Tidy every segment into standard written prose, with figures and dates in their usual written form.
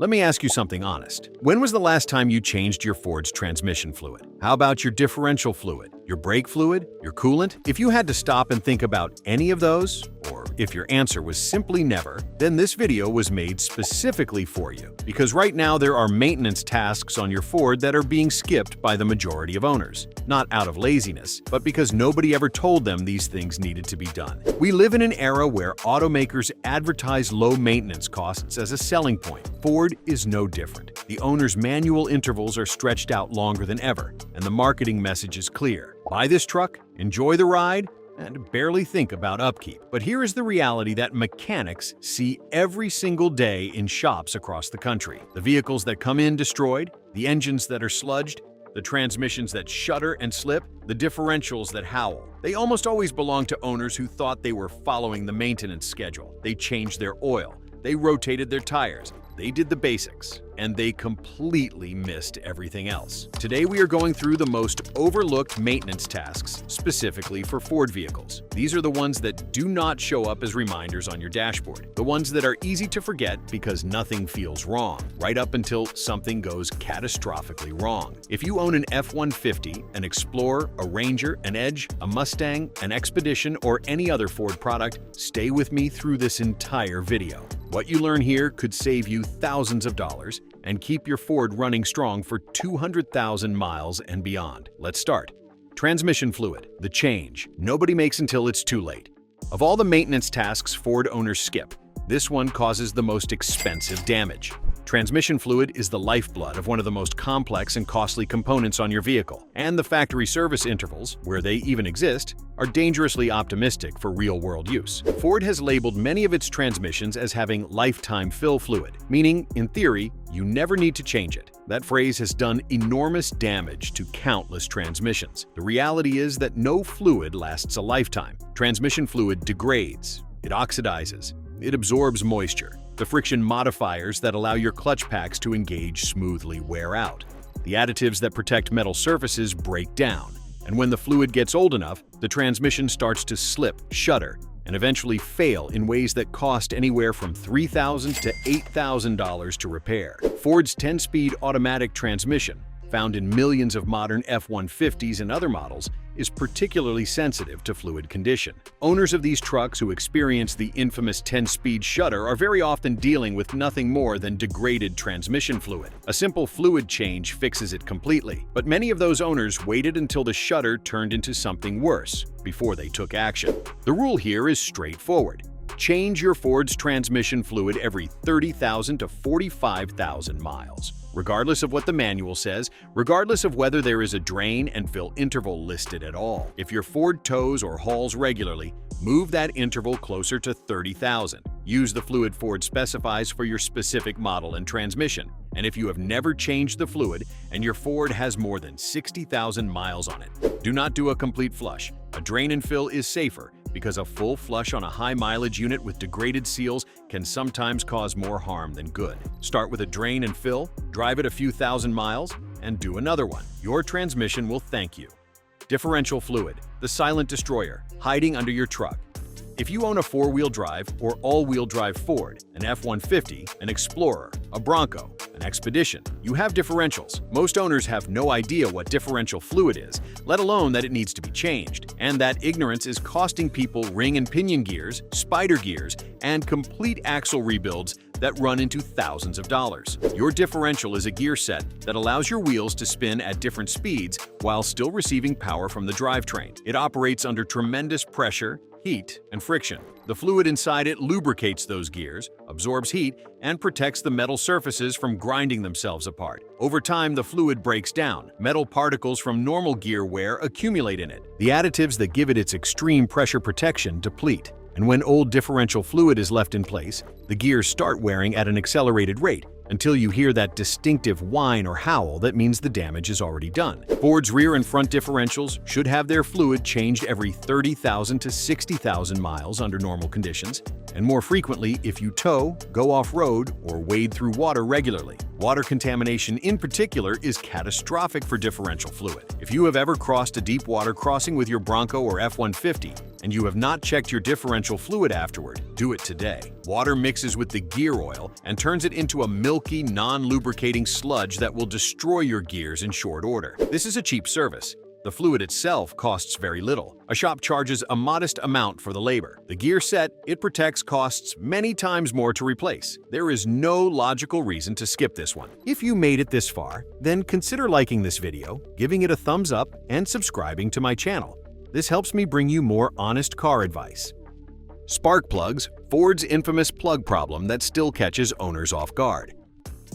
Let me ask you something honest. When was the last time you changed your Ford's transmission fluid? How about your differential fluid, your brake fluid, your coolant? If you had to stop and think about any of those, or if your answer was simply never, then this video was made specifically for you. Because right now there are maintenance tasks on your Ford that are being skipped by the majority of owners. Not out of laziness, but because nobody ever told them these things needed to be done. We live in an era where automakers advertise low maintenance costs as a selling point. Ford is no different. The owner's manual intervals are stretched out longer than ever, and the marketing message is clear. Buy this truck, enjoy the ride, and barely think about upkeep. But here is the reality that mechanics see every single day in shops across the country. The vehicles that come in destroyed, the engines that are sludged, the transmissions that shudder and slip, the differentials that howl. They almost always belong to owners who thought they were following the maintenance schedule. They changed their oil, they rotated their tires, they did the basics, and they completely missed everything else. Today we are going through the most overlooked maintenance tasks specifically for Ford vehicles. These are the ones that do not show up as reminders on your dashboard. The ones that are easy to forget because nothing feels wrong, right up until something goes catastrophically wrong. If you own an F-150, an Explorer, a Ranger, an Edge, a Mustang, an Expedition, or any other Ford product, stay with me through this entire video. What you learn here could save you thousands of dollars and keep your Ford running strong for 200,000 miles and beyond. Let's start. Transmission fluid, the change nobody makes until it's too late. Of all the maintenance tasks Ford owners skip, this one causes the most expensive damage. Transmission fluid is the lifeblood of one of the most complex and costly components on your vehicle, and the factory service intervals, where they even exist, are dangerously optimistic for real-world use. Ford has labeled many of its transmissions as having lifetime fill fluid, meaning, in theory, you never need to change it. That phrase has done enormous damage to countless transmissions. The reality is that no fluid lasts a lifetime. Transmission fluid degrades, it oxidizes, it absorbs moisture. The friction modifiers that allow your clutch packs to engage smoothly wear out. The additives that protect metal surfaces break down. And when the fluid gets old enough, the transmission starts to slip, shudder, and eventually fail in ways that cost anywhere from $3,000 to $8,000 to repair. Ford's 10-speed automatic transmission, found in millions of modern F-150s and other models, is particularly sensitive to fluid condition. Owners of these trucks who experience the infamous 10-speed shudder are very often dealing with nothing more than degraded transmission fluid. A simple fluid change fixes it completely, but many of those owners waited until the shudder turned into something worse before they took action. The rule here is straightforward. Change your Ford's transmission fluid every 30,000 to 45,000 miles. Regardless of what the manual says, regardless of whether there is a drain and fill interval listed at all. If your Ford tows or hauls regularly, move that interval closer to 30,000. Use the fluid Ford specifies for your specific model and transmission. And if you have never changed the fluid and your Ford has more than 60,000 miles on it, do not do a complete flush. A drain and fill is safer, because a full flush on a high-mileage unit with degraded seals can sometimes cause more harm than good. Start with a drain and fill, drive it a few thousand miles, and do another one. Your transmission will thank you. Differential fluid, the silent destroyer, hiding under your truck. If you own a four-wheel drive or all-wheel drive Ford, an F-150, an Explorer, a Bronco, an Expedition, you have differentials. Most owners have no idea what differential fluid is, let alone that it needs to be changed, and that ignorance is costing people ring and pinion gears, spider gears, and complete axle rebuilds that run into thousands of dollars. Your differential is a gear set that allows your wheels to spin at different speeds while still receiving power from the drivetrain. It operates under tremendous pressure, heat, and friction. The fluid inside it lubricates those gears, absorbs heat, and protects the metal surfaces from grinding themselves apart. Over time, the fluid breaks down. Metal particles from normal gear wear accumulate in it. The additives that give it its extreme pressure protection deplete. And when old differential fluid is left in place, the gears start wearing at an accelerated rate, until you hear that distinctive whine or howl that means the damage is already done. Ford's rear and front differentials should have their fluid changed every 30,000 to 60,000 miles under normal conditions, and more frequently if you tow, go off-road, or wade through water regularly. Water contamination in particular is catastrophic for differential fluid. If you have ever crossed a deep water crossing with your Bronco or F-150 and you have not checked your differential fluid afterward, do it today. Water mixes with the gear oil and turns it into a milky, non-lubricating sludge that will destroy your gears in short order. This is a cheap service. The fluid itself costs very little. A shop charges a modest amount for the labor. The gear set it protects costs many times more to replace. There is no logical reason to skip this one. If you made it this far, then consider liking this video, giving it a thumbs up, and subscribing to my channel. This helps me bring you more honest car advice. Spark plugs, Ford's infamous plug problem that still catches owners off guard.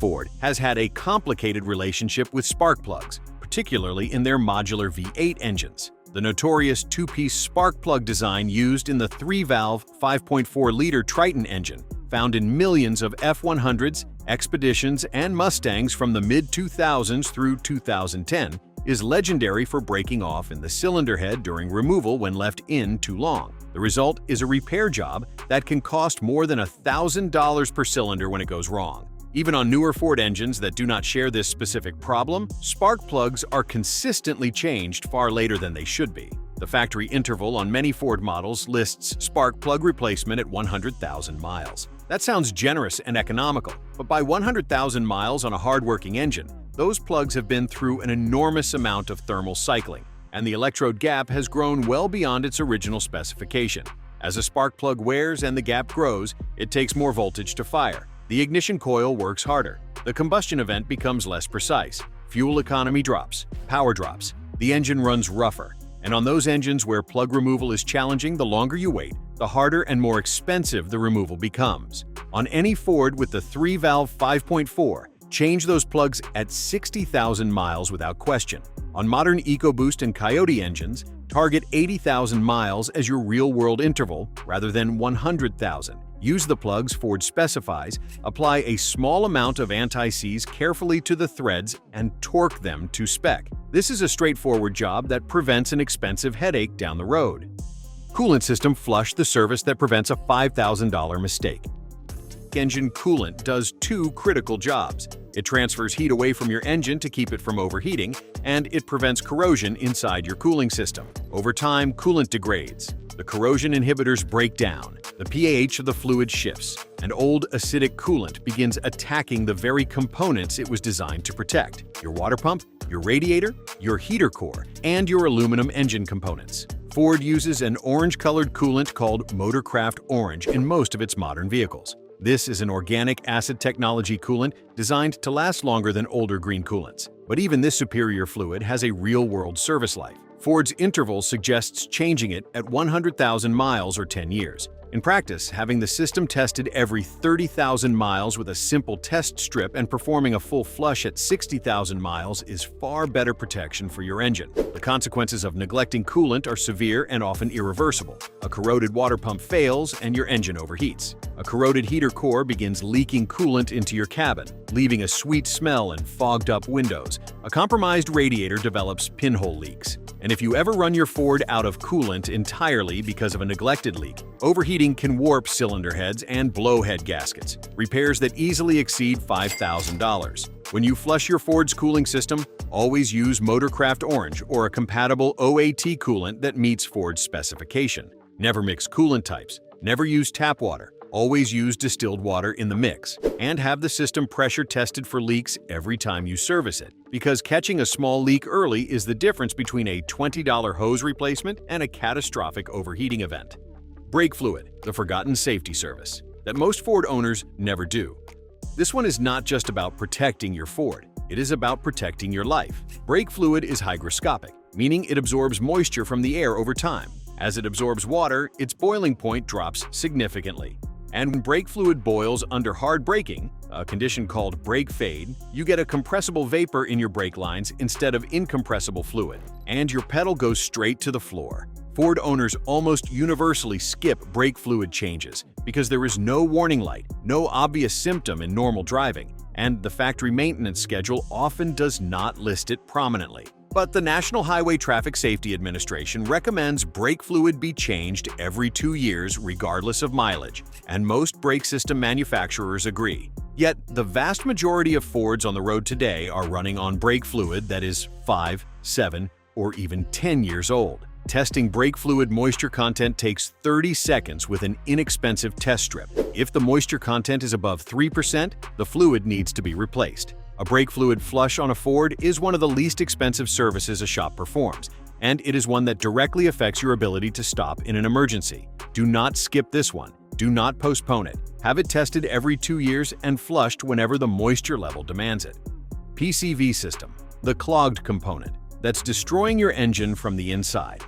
Ford has had a complicated relationship with spark plugs, particularly in their modular V8 engines. The notorious two-piece spark plug design used in the 3-valve 5.4-liter Triton engine, found in millions of F-100s, Expeditions, and Mustangs from the mid-2000s through 2010, is legendary for breaking off in the cylinder head during removal when left in too long. The result is a repair job that can cost more than $1,000 per cylinder when it goes wrong. Even on newer Ford engines that do not share this specific problem, spark plugs are consistently changed far later than they should be. The factory interval on many Ford models lists spark plug replacement at 100,000 miles. That sounds generous and economical, but by 100,000 miles on a hard-working engine, those plugs have been through an enormous amount of thermal cycling, and the electrode gap has grown well beyond its original specification. As a spark plug wears and the gap grows, it takes more voltage to fire. The ignition coil works harder. The combustion event becomes less precise. Fuel economy drops. Power drops. The engine runs rougher. And on those engines where plug removal is challenging, the longer you wait, the harder and more expensive the removal becomes. On any Ford with the 3-valve 5.4, change those plugs at 60,000 miles without question. On modern EcoBoost and Coyote engines, target 80,000 miles as your real-world interval rather than 100,000. Use the plugs Ford specifies, apply a small amount of anti-seize carefully to the threads, and torque them to spec. This is a straightforward job that prevents an expensive headache down the road. Coolant system flush, the service that prevents a $5,000 mistake. Engine coolant does two critical jobs. It transfers heat away from your engine to keep it from overheating, and it prevents corrosion inside your cooling system. Over time, coolant degrades. The corrosion inhibitors break down, the pH of the fluid shifts, and old acidic coolant begins attacking the very components it was designed to protect: your water pump, your radiator, your heater core, and your aluminum engine components. Ford uses an orange-colored coolant called Motorcraft Orange in most of its modern vehicles. This is an organic acid technology coolant designed to last longer than older green coolants. But even this superior fluid has a real-world service life. Ford's interval suggests changing it at 100,000 miles or 10 years. In practice, having the system tested every 30,000 miles with a simple test strip and performing a full flush at 60,000 miles is far better protection for your engine. The consequences of neglecting coolant are severe and often irreversible. A corroded water pump fails and your engine overheats. A corroded heater core begins leaking coolant into your cabin, leaving a sweet smell and fogged-up windows. A compromised radiator develops pinhole leaks. And if you ever run your Ford out of coolant entirely because of a neglected leak, overheating can warp cylinder heads and blow head gaskets, repairs that easily exceed $5,000. When you flush your Ford's cooling system, always use Motorcraft Orange or a compatible OAT coolant that meets Ford's specification. Never mix coolant types. Never use tap water. Always use distilled water in the mix, and have the system pressure tested for leaks every time you service it, because catching a small leak early is the difference between a $20 hose replacement and a catastrophic overheating event. Brake fluid, the forgotten safety service that most Ford owners never do. This one is not just about protecting your Ford, it is about protecting your life. Brake fluid is hygroscopic, meaning it absorbs moisture from the air over time. As it absorbs water, its boiling point drops significantly. And when brake fluid boils under hard braking, a condition called brake fade, you get a compressible vapor in your brake lines instead of incompressible fluid, and your pedal goes straight to the floor. Ford owners almost universally skip brake fluid changes because there is no warning light, no obvious symptom in normal driving, and the factory maintenance schedule often does not list it prominently. But the National Highway Traffic Safety Administration recommends brake fluid be changed every 2 years regardless of mileage, and most brake system manufacturers agree. Yet, the vast majority of Fords on the road today are running on brake fluid that is 5, 7, or even 10 years old. Testing brake fluid moisture content takes 30 seconds with an inexpensive test strip. If the moisture content is above 3%, the fluid needs to be replaced. A brake fluid flush on a Ford is one of the least expensive services a shop performs, and it is one that directly affects your ability to stop in an emergency. Do not skip this one. Do not postpone it. Have it tested every 2 years and flushed whenever the moisture level demands it. PCV system, the clogged component that's destroying your engine from the inside.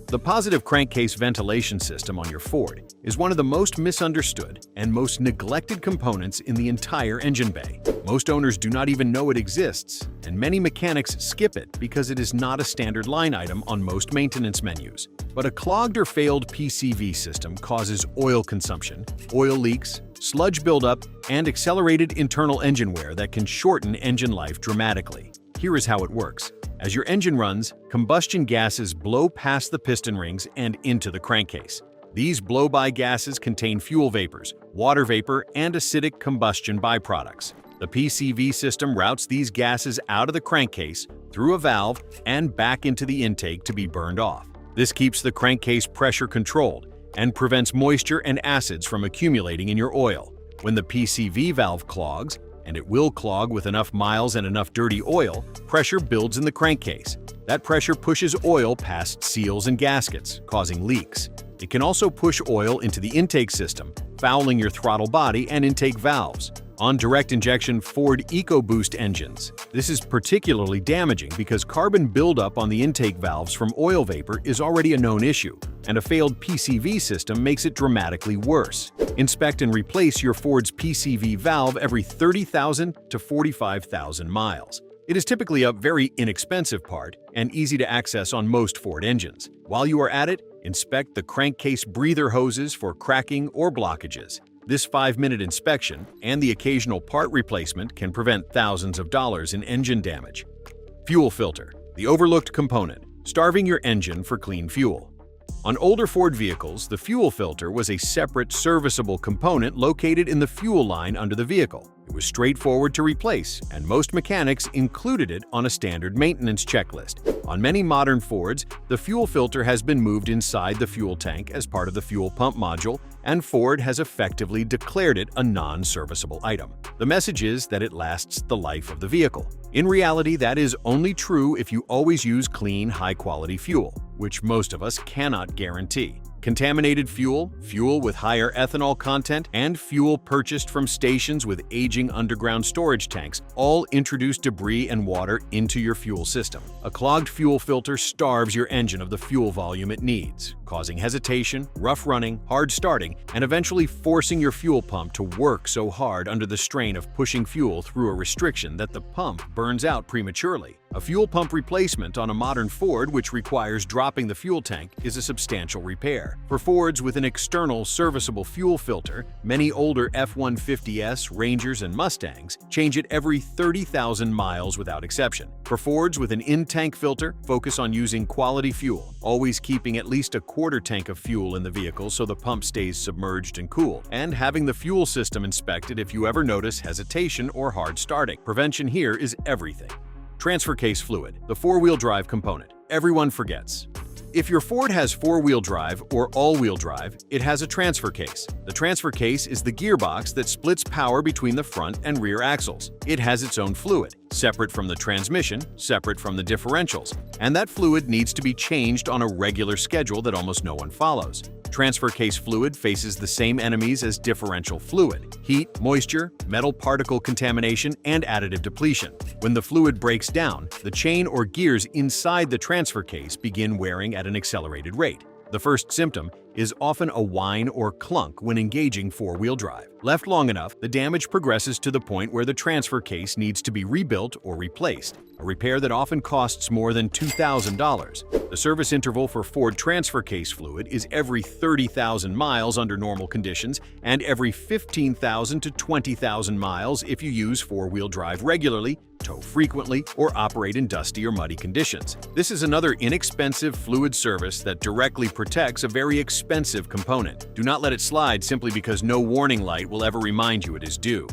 The positive crankcase ventilation system on your Ford is one of the most misunderstood and most neglected components in the entire engine bay. Most owners do not even know it exists, and many mechanics skip it because it is not a standard line item on most maintenance menus. But a clogged or failed PCV system causes oil consumption, oil leaks, sludge buildup, and accelerated internal engine wear that can shorten engine life dramatically. Here is how it works. As your engine runs, combustion gases blow past the piston rings and into the crankcase. These blow-by gases contain fuel vapors, water vapor, and acidic combustion byproducts. The PCV system routes these gases out of the crankcase, through a valve, and back into the intake to be burned off. This keeps the crankcase pressure controlled and prevents moisture and acids from accumulating in your oil. When the PCV valve clogs, and it will clog with enough miles and enough dirty oil, pressure builds in the crankcase. That pressure pushes oil past seals and gaskets, causing leaks. It can also push oil into the intake system, fouling your throttle body and intake valves. On direct injection Ford EcoBoost engines, this is particularly damaging because carbon buildup on the intake valves from oil vapor is already a known issue, and a failed PCV system makes it dramatically worse. Inspect and replace your Ford's PCV valve every 30,000 to 45,000 miles. It is typically a very inexpensive part and easy to access on most Ford engines. While you are at it, inspect the crankcase breather hoses for cracking or blockages. This 5-minute inspection and the occasional part replacement can prevent thousands of dollars in engine damage. Fuel filter, the overlooked component, starving your engine for clean fuel. On older Ford vehicles, the fuel filter was a separate serviceable component located in the fuel line under the vehicle. It was straightforward to replace, and most mechanics included it on a standard maintenance checklist. On many modern Fords, the fuel filter has been moved inside the fuel tank as part of the fuel pump module, and Ford has effectively declared it a non-serviceable item. The message is that it lasts the life of the vehicle. In reality, that is only true if you always use clean, high-quality fuel, which most of us cannot guarantee. Contaminated fuel, fuel with higher ethanol content, and fuel purchased from stations with aging underground storage tanks all introduce debris and water into your fuel system. A clogged fuel filter starves your engine of the fuel volume it needs, causing hesitation, rough running, hard starting, and eventually forcing your fuel pump to work so hard under the strain of pushing fuel through a restriction that the pump burns out prematurely. A fuel pump replacement on a modern Ford, which requires dropping the fuel tank, is a substantial repair. For Fords with an external serviceable fuel filter, many older F-150s, Rangers, and Mustangs change it every 30,000 miles without exception. For Fords with an in-tank filter, focus on using quality fuel, always keeping at least a quarter tank of fuel in the vehicle so the pump stays submerged and cool, and having the fuel system inspected if you ever notice hesitation or hard starting. Prevention here is everything. Transfer case fluid, the four-wheel drive component. Everyone forgets. If your Ford has four-wheel drive or all-wheel drive, it has a transfer case. The transfer case is the gearbox that splits power between the front and rear axles. It has its own fluid, separate from the transmission, separate from the differentials, and that fluid needs to be changed on a regular schedule that almost no one follows. Transfer case fluid faces the same enemies as differential fluid: heat, moisture, metal particle contamination, and additive depletion. When the fluid breaks down, the chain or gears inside the transfer case begin wearing at an accelerated rate. The first symptom is often a whine or clunk when engaging four-wheel drive. Left long enough, the damage progresses to the point where the transfer case needs to be rebuilt or replaced, a repair that often costs more than $2,000. The service interval for Ford transfer case fluid is every 30,000 miles under normal conditions and every 15,000 to 20,000 miles if you use four-wheel drive regularly, tow frequently, or operate in dusty or muddy conditions. This is another inexpensive fluid service that directly protects a very expensive component. Do not let it slide simply because no warning light will ever remind you it is due.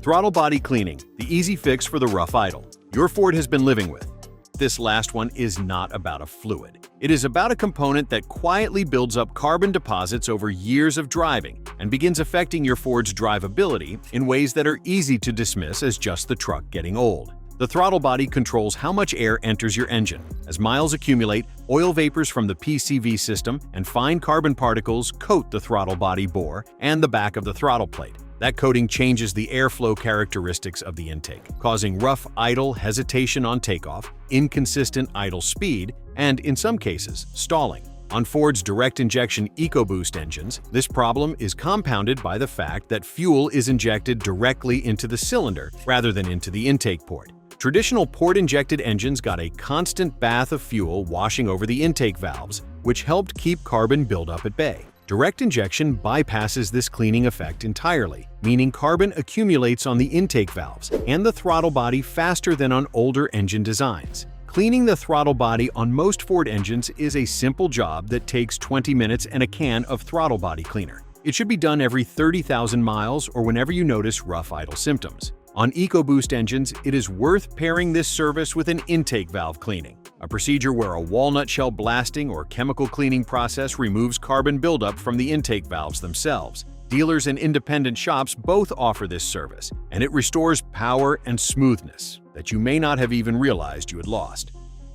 Throttle body cleaning, the easy fix for the rough idle your Ford has been living with. This last one is not about a fluid. It is about a component that quietly builds up carbon deposits over years of driving and begins affecting your Ford's drivability in ways that are easy to dismiss as just the truck getting old. The throttle body controls how much air enters your engine. As miles accumulate, oil vapors from the PCV system and fine carbon particles coat the throttle body bore and the back of the throttle plate. That coating changes the airflow characteristics of the intake, causing rough idle, hesitation on takeoff, inconsistent idle speed, and, in some cases, stalling. On Ford's direct-injection EcoBoost engines, this problem is compounded by the fact that fuel is injected directly into the cylinder rather than into the intake port. Traditional port-injected engines got a constant bath of fuel washing over the intake valves, which helped keep carbon buildup at bay. Direct injection bypasses this cleaning effect entirely, meaning carbon accumulates on the intake valves and the throttle body faster than on older engine designs. Cleaning the throttle body on most Ford engines is a simple job that takes 20 minutes and a can of throttle body cleaner. It should be done every 30,000 miles or whenever you notice rough idle symptoms. On EcoBoost engines, it is worth pairing this service with an intake valve cleaning, a procedure where a walnut shell blasting or chemical cleaning process removes carbon buildup from the intake valves themselves. Dealers and independent shops both offer this service, and it restores power and smoothness that you may not have even realized you had lost.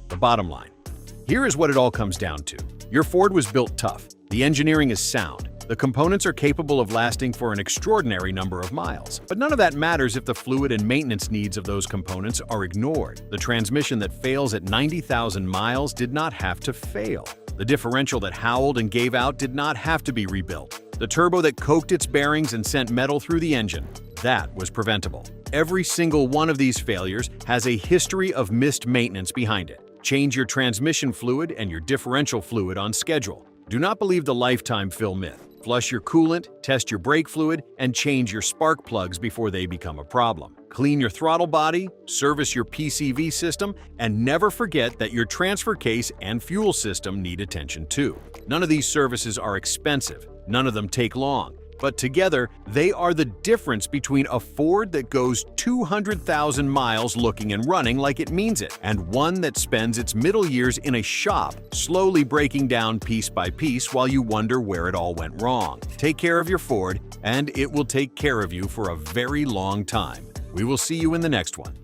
The bottom line. Here is what it all comes down to. Your Ford was built tough. The engineering is sound. The components are capable of lasting for an extraordinary number of miles. But none of that matters if the fluid and maintenance needs of those components are ignored. The transmission that fails at 90,000 miles did not have to fail. The differential that howled and gave out did not have to be rebuilt. The turbo that coked its bearings and sent metal through the engine, that was preventable. Every single one of these failures has a history of missed maintenance behind it. Change your transmission fluid and your differential fluid on schedule. Do not believe the lifetime fill myth. Flush your coolant, test your brake fluid, and change your spark plugs before they become a problem. Clean your throttle body, service your PCV system, and never forget that your transfer case and fuel system need attention too. None of these services are expensive, none of them take long, but together they are the difference between a Ford that goes 200,000 miles looking and running like it means it, and one that spends its middle years in a shop, slowly breaking down piece by piece while you wonder where it all went wrong. Take care of your Ford, and it will take care of you for a very long time. We will see you in the next one.